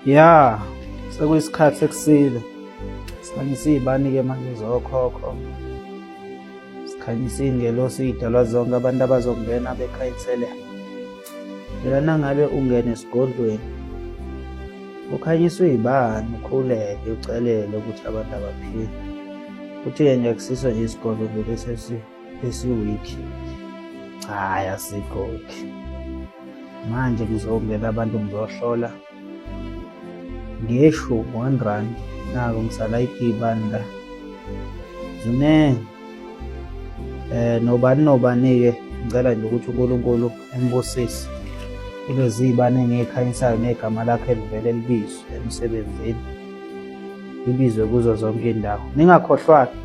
Ya, sekuyisikhathi sekusile. Sikhanyisa iy'bani-ke manje zokhokho. Sikhanyisa iy'ngelosi ey'dalwa zonke abantu abazongena bekhanyisele. Phela nangabe ungena esigodlweni, kukhanyiswa iy'bani, ukhuleke, ucelele ukuthi abantu abaphile. Kuthi-ke nje akusiswa nje isigodlo vele esiwikhi. Hhayi asikho-ke. Manje kuzongena abantu ngizohlola. Ngeshu R1 nako ngisalayikha iy'bani la. Zinengi. Nobani-ke ngicela nje ukuthi uNkulunkulu embusise kulezi y'bani engiy'khanyisayo negama lakhe livele libizwe emsebenzini, libizwe kuzo zonke iy'ndawo. Ningakhohlwa-ke,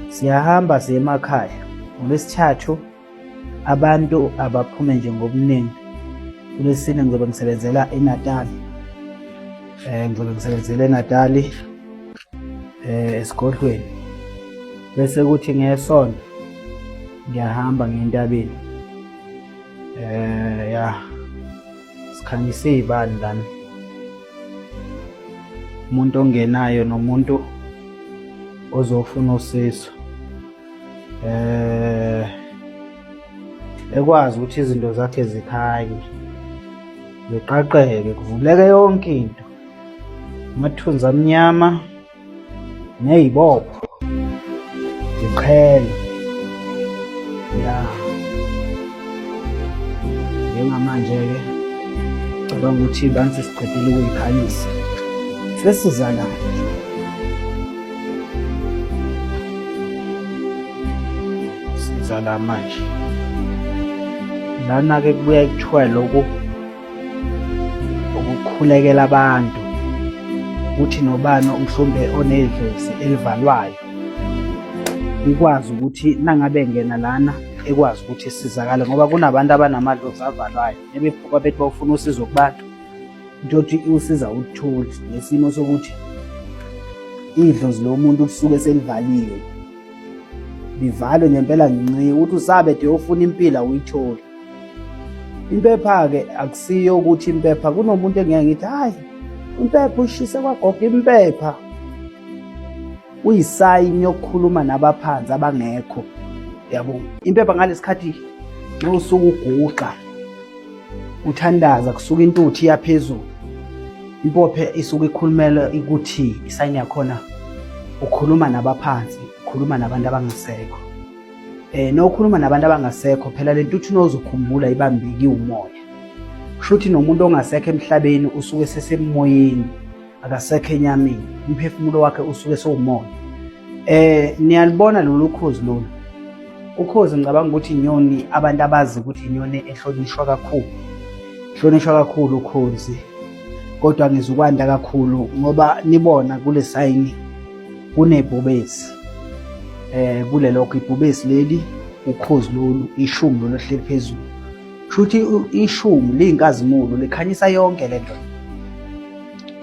siyahamba siye emakhaya. NgoLwesithathu abantu abaphume nje ngobuningi. kuLwesine ngizobe ngisebenzela eNatali. Ngizobe ngisebenzela eNatali esigodlweni. Bese kuthi ngeSonto ngiyahamba ngiye entabeni. Sikhanyisa iy'bani lana. Umuntu ongenayo nomuntu ozofuna usizo. Ekwazi ukuthi izinto zakhe zikhanye, ziqaqeke, kuvuleke yonke into. Amathunzi amnyama ney'bopho ziqhele. Njengamanje-ke cabanga ukuthi iy'bani sesiqedile ukuy'khanyisa. Sesiza la. Siza la manje. Lana-ke kubuya kuthiwa lokhu ukukhulekela abantu. Ukuthi nobani mhlawumbe onedlozi elivalwayo likwazi ukuthi nangabe ngena lana ekwazi ukuthi isizakale, ngoba kunabantu abanamadlozi avalwayo nebephuka bethi bawufuna usizo kubantu into yokuthi usiza ukuthula nesimo sokuthi idlozi lomuntu lisuke selivaliwe, livalwe ngempela nginci ukuthi usabe de ufuna impilo uyithole. Impepha-ke akusiyo ukuthi impepha, kunomuntu engeke ngithi hayi impepha ushise kwagogo. Impepha uyisayini yokukhuluma nabaphansi abangekho, yabo. Impepha ngalesikhathi mawusuka uguqa uthandaza kusuka intuthu iyaphezulu, impophe isuke ikhulumela ukuthi isayini yakhona ukhuluma nabaphansi, ukhuluma nabantu abangasekho. Nokukhuluma nabantu abangasekho phela le ntuthu nozukhumbula ibambekiwe umoya. Kusho ukuthi nomuntu ongasekho emhlabeni usuke sesemoyeni, akasekho enyameni, umphefumulo wakhe usuke sowumoya. Niyalibona lolu khozi lolu. Ukhozi ngicabanga ukuthi inyoni, abantu abazi ukuthi inyoni ehlonishwa kakhulu. Ehlonishwa kakhulu ukhozi. Kodwa ngizukwanda kakhulu ngoba nibona kule sayini kunebhubesi. Kulelokho ibhubesi leli, ukhozi lolu, ishumi lolu ehleli phezulu. Kushuthi ishumi liyinkazimulo likhanyisa yonke lento.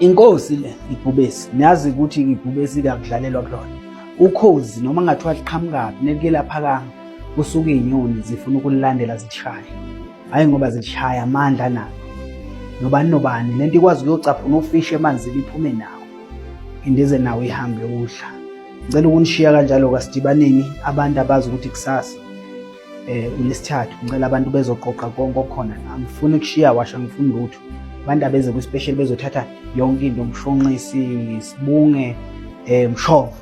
Inkosi le ibhubesi, niyazi ukuthi ibhubesi akudlalelwa kulona. Ukhozi noma ngathiwa liqhamukapi nelike laphakanga, kusuka iy'nyoni zifuna ukulilandela zilishaya. Hhayi ngoba zilishaya amandla nalo. Nobani lento ikwazi ukuyocaphuna ufishi emanzini iphume nawo, indize nawo ihambe udla. Ngicela ukunishiya kanjalo kaSidibaneni abantu abazi ukuthi kusasa uLwesithathu ngicela abantu bezoqoqa konke okukhona. Angifuni ukushiya washa, ngifuni lutho. Abantu abeze kwi-special bezothatha yonke into, umshonqisi, sibunge, umshovo.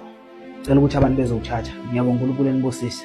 Ngicela ukuthi abantu bezowuthatha. Ngiyabonga uNkulunkulu enibusise.